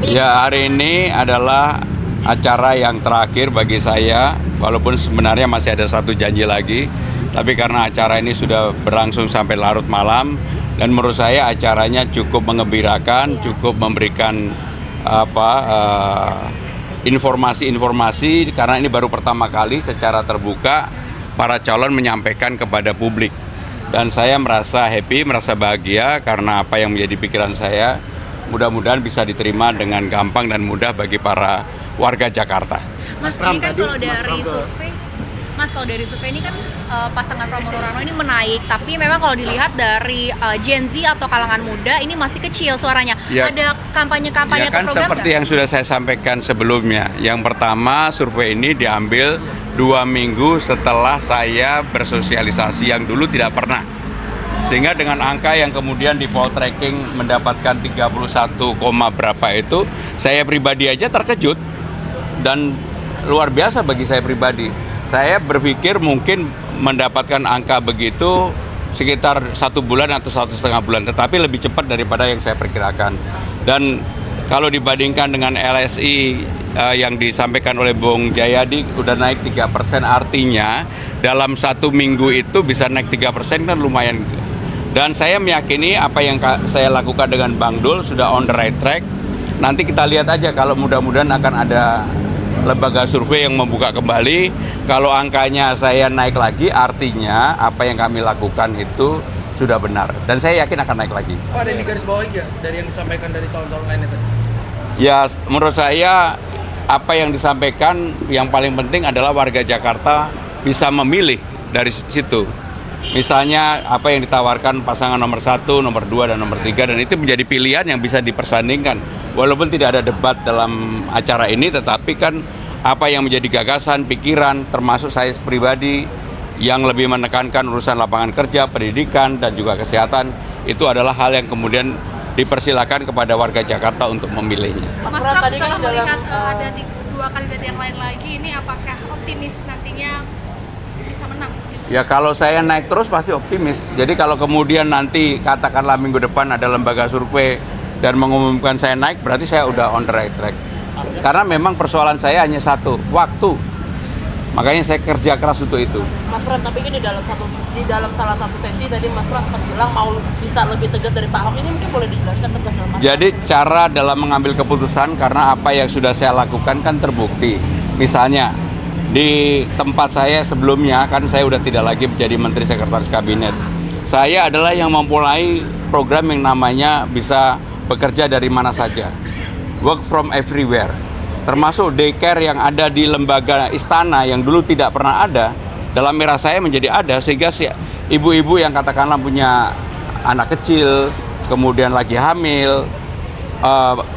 Ya, hari ini adalah acara yang terakhir bagi saya, walaupun sebenarnya masih ada satu janji lagi, tapi karena acara ini sudah berlangsung sampai larut malam, dan menurut saya acaranya cukup mengembirakan, cukup memberikan informasi-informasi, karena ini baru pertama kali secara terbuka para calon menyampaikan kepada publik. Dan saya merasa happy, merasa bahagia karena apa yang menjadi pikiran saya mudah-mudahan bisa diterima dengan gampang dan mudah bagi para warga Jakarta. Mas, ini kan kalau dari survei ini kan pasangan Pramono Rano ini menaik, tapi memang kalau dilihat dari Gen Z atau kalangan muda ini masih kecil suaranya. Ya, ada kampanye-kampanye ya kan, atau program seperti nggak? yang sudah saya sampaikan sebelumnya. Yang pertama, survei ini diambil 2 minggu setelah saya bersosialisasi yang dulu tidak pernah. Sehingga dengan angka yang kemudian di poll tracking mendapatkan 31, berapa itu, saya pribadi aja terkejut dan luar biasa bagi saya pribadi. Saya berpikir mungkin mendapatkan angka begitu sekitar 1 bulan atau 1,5 bulan, tetapi lebih cepat daripada yang saya perkirakan. Dan kalau dibandingkan dengan LSI yang disampaikan oleh Bung Jayadi udah naik 3%, artinya dalam 1 minggu itu bisa naik 3% kan lumayan. Dan saya meyakini apa yang saya lakukan dengan Bang Dul sudah on the right track. Nanti kita lihat aja kalau mudah-mudahan akan ada lembaga survei yang membuka kembali. Kalau angkanya saya naik lagi, artinya apa yang kami lakukan itu sudah benar. Dan saya yakin akan naik lagi. Oh, ada yang garis bawah aja dari yang disampaikan dari calon-calon lain itu? Ya, menurut saya apa yang disampaikan yang paling penting adalah warga Jakarta bisa memilih dari situ. Misalnya apa yang ditawarkan pasangan nomor 1, nomor 2, dan nomor 3, dan itu menjadi pilihan yang bisa dipersandingkan. Walaupun tidak ada debat dalam acara ini, tetapi kan apa yang menjadi gagasan, pikiran, termasuk saya pribadi yang lebih menekankan urusan lapangan kerja, pendidikan, dan juga kesehatan, itu adalah hal yang kemudian dipersilakan kepada warga Jakarta untuk memilihnya. Mas Pram, tadi kan melihat ada 2 kandidat yang lain lagi, ini apakah optimis nantinya bisa menang? Ya, kalau saya naik terus pasti optimis. Jadi kalau kemudian nanti katakanlah minggu depan ada lembaga survei dan mengumumkan saya naik, berarti saya udah on the right track. Karena memang persoalan saya hanya satu, waktu. Makanya saya kerja keras untuk itu. Mas Pram, tapi kan di dalam salah satu sesi tadi Mas Pram sempat bilang mau bisa lebih tegas dari Pak Ahok. Ini mungkin boleh dijelaskan tegas dalam Mas? Jadi cara dalam mengambil keputusan, karena apa yang sudah saya lakukan kan terbukti. Misalnya di tempat saya sebelumnya kan saya udah tidak lagi menjadi Menteri Sekretaris Kabinet. Saya adalah yang memulai program yang namanya bisa bekerja dari mana saja, work from everywhere, termasuk daycare yang ada di lembaga istana yang dulu tidak pernah ada, dalam era saya menjadi ada, sehingga ibu-ibu yang katakanlah punya anak kecil kemudian lagi hamil,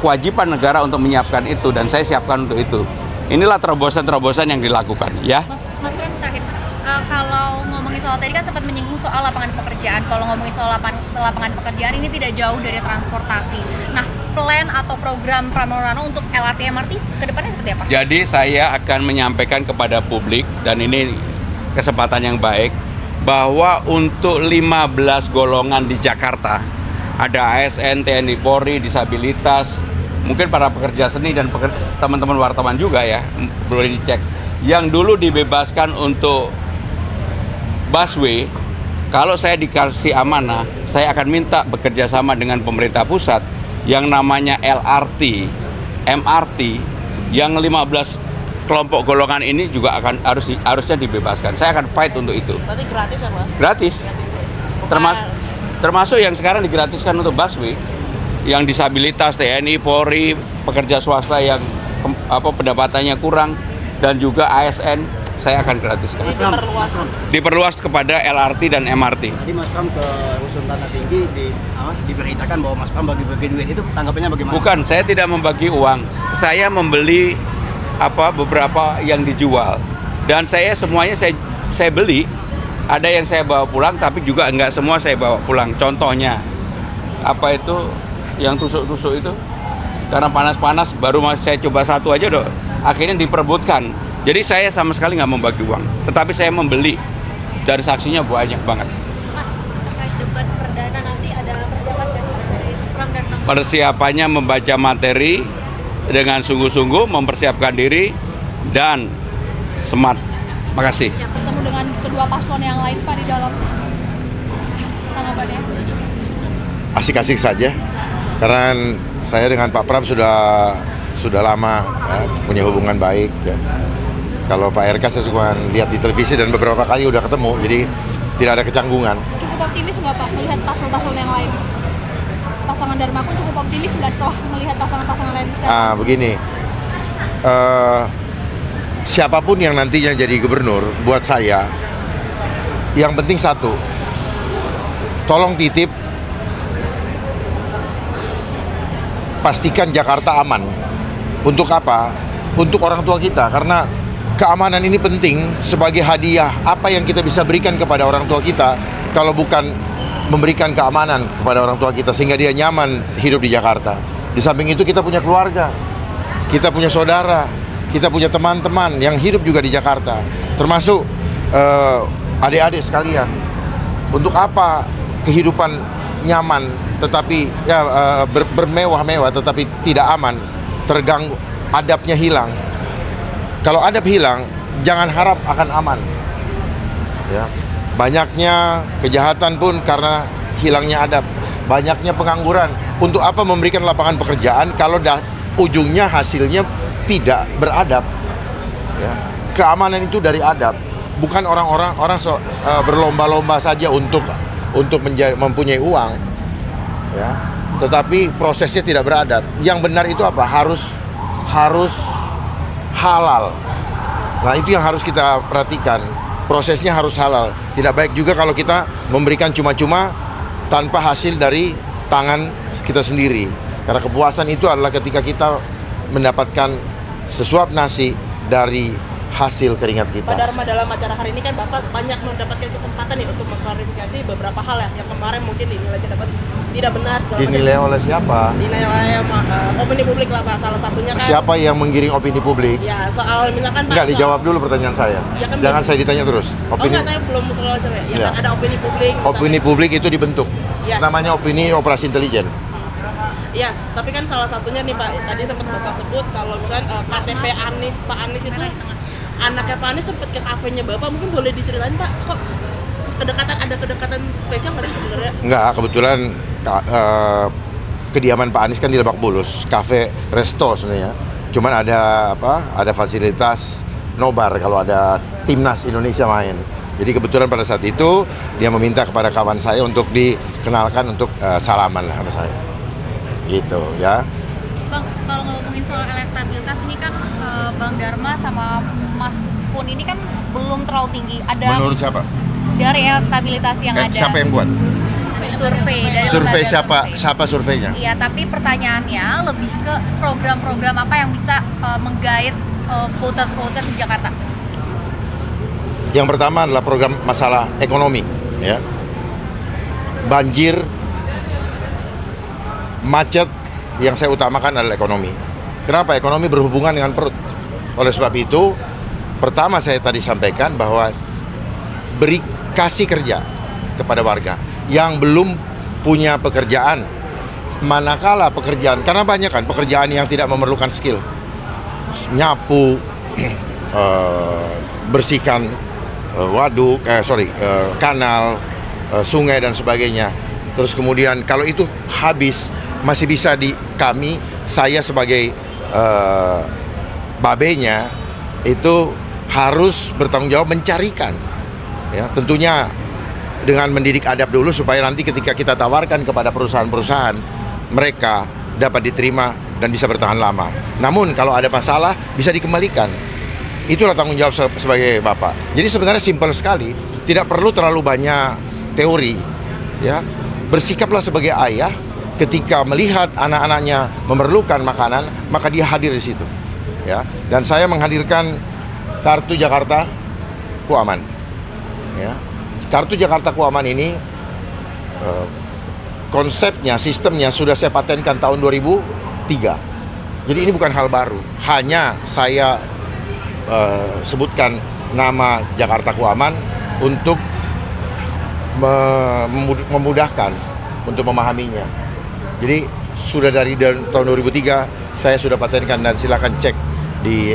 kewajiban negara untuk menyiapkan itu, dan saya siapkan untuk itu. Inilah terobosan-terobosan yang dilakukan, ya. Mas Pram, terakhir, kalau ngomongin soal tadi kan sempat menyinggung soal lapangan pekerjaan. Kalau ngomongin soal lapangan pekerjaan ini tidak jauh dari transportasi. Nah, plan atau program Pramono Rano untuk LRT MRT ke depannya seperti apa? Jadi saya akan menyampaikan kepada publik, dan ini kesempatan yang baik, bahwa untuk 15 golongan di Jakarta, ada ASN, TNI Polri, disabilitas, mungkin para pekerja seni dan teman-teman wartawan juga ya, boleh dicek. Yang dulu dibebaskan untuk busway, kalau saya dikasih amanah, saya akan minta bekerja sama dengan pemerintah pusat yang namanya LRT, MRT, yang 15 kelompok golongan ini juga harusnya dibebaskan. Saya akan fight untuk itu. Berarti gratis apa? Gratis. Termasuk yang sekarang digratiskan untuk busway, yang disabilitas, TNI, Polri, pekerja swasta yang pendapatannya kurang, dan juga ASN, saya akan gratiskan. Jadi Diperluas kepada LRT dan MRT. Tadi Mas Pram ke Rusun Tanah Tinggi diberitakan bahwa Mas Pram bagi-bagi duit, itu tanggapannya bagaimana? Bukan, saya tidak membagi uang. Saya membeli beberapa yang dijual, dan semuanya saya beli. Ada yang saya bawa pulang, tapi juga enggak semua saya bawa pulang. Contohnya yang tusuk-tusuk itu, karena panas-panas baru saya coba satu aja akhirnya diperebutkan. Jadi saya sama sekali nggak membagi uang, tetapi saya membeli, dari saksinya banyak banget. Mas, terkait debat perdana nanti ada persiapan nggak dari Mas Pram dan Bang? Persiapannya membaca materi, dengan sungguh-sungguh mempersiapkan diri dan smart. Makasih. Siap bertemu dengan kedua paslon yang lain Pak di dalam tanggapannya. Asik-asik saja, karena saya dengan Pak Pram sudah lama punya hubungan baik ya. Kalau Pak RK saya suka lihat di televisi dan beberapa kali udah ketemu, jadi tidak ada kecanggungan. Cukup optimis nggak Pak melihat paslon-paslon yang lain? Pasangan Dharma pun cukup optimis nggak setelah melihat pasangan-pasangan lain sekarang? Begini, siapapun yang nantinya jadi gubernur, buat saya, yang penting satu, tolong titip, pastikan Jakarta aman. Untuk apa? Untuk orang tua kita, karena keamanan ini penting sebagai hadiah. Apa yang kita bisa berikan kepada orang tua kita kalau bukan memberikan keamanan kepada orang tua kita sehingga dia nyaman hidup di Jakarta. Di samping itu kita punya keluarga, kita punya saudara, kita punya teman-teman yang hidup juga di Jakarta, termasuk adik-adik sekalian. Untuk apa kehidupan nyaman tetapi bermewah-mewah tetapi tidak aman, terganggu, adabnya hilang. Kalau adab hilang, jangan harap akan aman. Ya. Banyaknya kejahatan pun karena hilangnya adab. Banyaknya pengangguran. Untuk apa memberikan lapangan pekerjaan kalau ujungnya hasilnya tidak beradab? Ya. Keamanan itu dari adab. Bukan orang berlomba-lomba saja untuk mempunyai uang. Ya. Tetapi prosesnya tidak beradab. Yang benar itu apa? Harus halal. Nah, itu yang harus kita perhatikan. Prosesnya harus halal. Tidak baik juga kalau kita memberikan cuma-cuma tanpa hasil dari tangan kita sendiri. Karena kepuasan itu adalah ketika kita mendapatkan sesuap nasi dari hasil keringat kita. Pak Dharma, dalam acara hari ini kan Bapak banyak mendapatkan kesempatan nih untuk mengklarifikasi beberapa hal ya yang kemarin mungkin dinilai tidak benar. Dinilai oleh siapa? Dinilai opini publik lah Pak, salah satunya kan. Siapa yang menggiring opini publik? Ya soal misalkan Pak. Enggak, dijawab dulu pertanyaan saya. Ya, kan Jangan saya ditanya terus. Enggak, saya belum terlalu cerita. Ya, Ya. kan ada opini publik. Opini publik itu dibentuk. Ya. Namanya opini operasi intelijen. Iya, tapi kan salah satunya nih Pak, tadi sempat Bapak sebut kalau misalnya KTP Pak Anies itu anaknya Pak Anies sempat ke kafenya Bapak, mungkin boleh diceritain Pak, kok ada kedekatan spesial nggak sih sebenarnya? Enggak, kebetulan kediaman Pak Anies kan di Lebak Bulus, kafe resto sebenarnya. Cuman ada fasilitas nobar kalau ada timnas Indonesia main. Jadi kebetulan pada saat itu dia meminta kepada kawan saya untuk dikenalkan untuk salaman lah sama saya. Gitu ya. Bang, kalau ngomongin soal elektabilitas ini kan Bang Dharma sama Mas Pun ini kan belum terlalu tinggi. Ada Menurut siapa? dari elektabilitas yang ada. Siapa yang buat? Survei dari Survei lembaga siapa surveinya? Iya, tapi pertanyaannya lebih ke program-program apa yang bisa menggait voters di Jakarta. Yang pertama adalah program masalah ekonomi, ya. Banjir, macet, yang saya utamakan adalah ekonomi. Kenapa? Ekonomi berhubungan dengan perut. Oleh sebab itu, pertama saya tadi sampaikan bahwa kasih kerja kepada warga yang belum punya pekerjaan. Manakala pekerjaan, karena banyak kan pekerjaan yang tidak memerlukan skill, nyapu, bersihkan kanal, sungai dan sebagainya. Terus kemudian kalau itu habis, masih bisa saya sebagai babenya itu harus bertanggung jawab mencarikan, ya tentunya dengan mendidik adab dulu supaya nanti ketika kita tawarkan kepada perusahaan-perusahaan, mereka dapat diterima dan bisa bertahan lama. Namun kalau ada masalah bisa dikembalikan. Itulah tanggung jawab sebagai bapak. Jadi sebenarnya simpel sekali, tidak perlu terlalu banyak teori, ya. Bersikaplah sebagai ayah ketika melihat anak-anaknya memerlukan makanan, maka dia hadir di situ, ya. Dan saya menghadirkan Kartu Jakarta Kuaman, ya. Kartu Jakarta Kuaman ini konsepnya, sistemnya sudah saya patenkan tahun 2003. Jadi ini bukan hal baru. Hanya saya sebutkan nama Jakarta Kuaman untuk memudahkan untuk memahaminya. Jadi sudah dari tahun 2003 saya sudah patenkan dan silakan cek di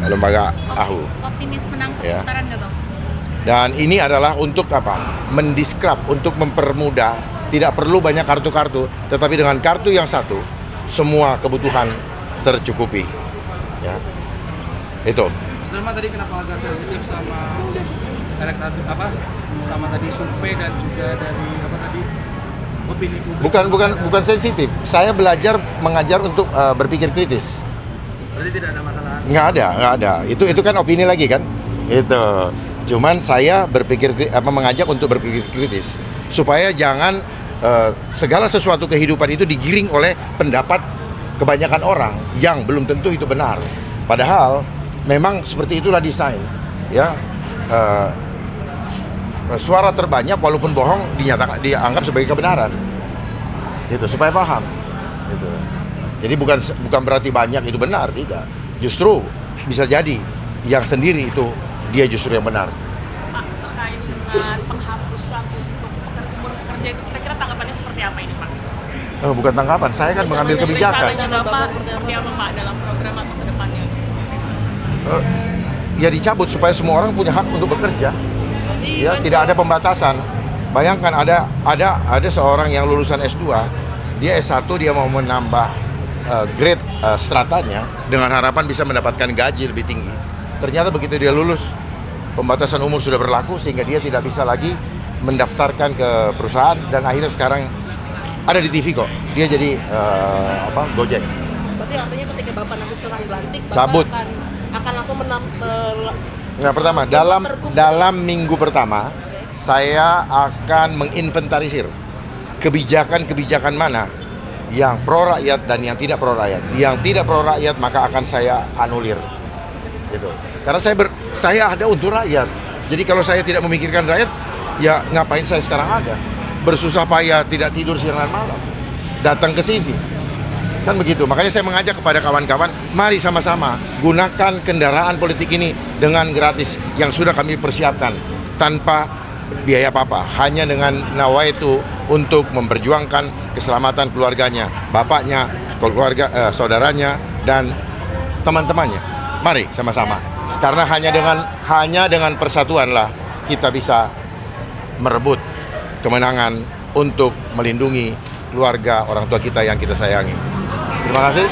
lembaga AHU. Optimis menang Ya. putaran nggak bang? Dan ini adalah untuk apa? Mendiskrap, untuk mempermudah. Tidak perlu banyak kartu-kartu, tetapi dengan kartu yang satu, semua kebutuhan tercukupi. Ya, itu. Sebenarnya tadi kenapa agak sensitif sama elektabilitas sama tadi survei dan juga dari opini publik. Bukan sensitif. Saya belajar mengajar untuk berpikir kritis. Berarti tidak ada masalah. Nggak ada. Itu kan opini lagi kan? Itu. Cuman saya mengajak untuk berpikir kritis supaya jangan segala sesuatu kehidupan itu digiring oleh pendapat kebanyakan orang yang belum tentu itu benar. Padahal memang seperti itulah desain. Ya, suara terbanyak walaupun bohong dianggap sebagai kebenaran. Itu supaya paham. Gitu. Jadi bukan berarti banyak itu benar, tidak. Justru bisa jadi yang sendiri itu dia justru yang benar. Pak, terkait dengan penghapusan untuk umur pekerja itu kira-kira tanggapannya seperti apa ini Pak? Bukan tanggapan, saya kan mengambil kebijakan. Rencananya Bapak seperti apa Pak dalam program atau ke depannya? Ya dicabut supaya semua orang punya hak untuk bekerja. Ya tidak ada pembatasan. Bayangkan ada seorang yang lulusan S2, dia S1 dia mau menambah grade stratanya dengan harapan bisa mendapatkan gaji lebih tinggi. Ternyata begitu dia lulus, pembatasan umur sudah berlaku sehingga dia tidak bisa lagi mendaftarkan ke perusahaan dan akhirnya sekarang ada di TV kok. Dia jadi Gojek. Berarti artinya ketika Bapak nanti setelah dilantik, Bapak Cabut. akan langsung Nah, pertama dalam minggu pertama saya akan menginventarisir kebijakan-kebijakan mana yang pro rakyat dan yang tidak pro rakyat. Yang tidak pro rakyat maka akan saya anulir. Gitu. Karena saya ada untuk rakyat. Jadi kalau saya tidak memikirkan rakyat, ya ngapain saya sekarang ada? Bersusah payah tidak tidur siang dan malam. Datang ke sini. Kan begitu. Makanya saya mengajak kepada kawan-kawan, mari sama-sama gunakan kendaraan politik ini dengan gratis yang sudah kami persiapkan tanpa biaya apa-apa, hanya dengan nawaitu untuk memperjuangkan keselamatan keluarganya, bapaknya, keluarga, saudaranya dan teman-temannya. Mari sama-sama. Karena hanya dengan persatuanlah kita bisa merebut kemenangan untuk melindungi keluarga orang tua kita yang kita sayangi. Terima kasih.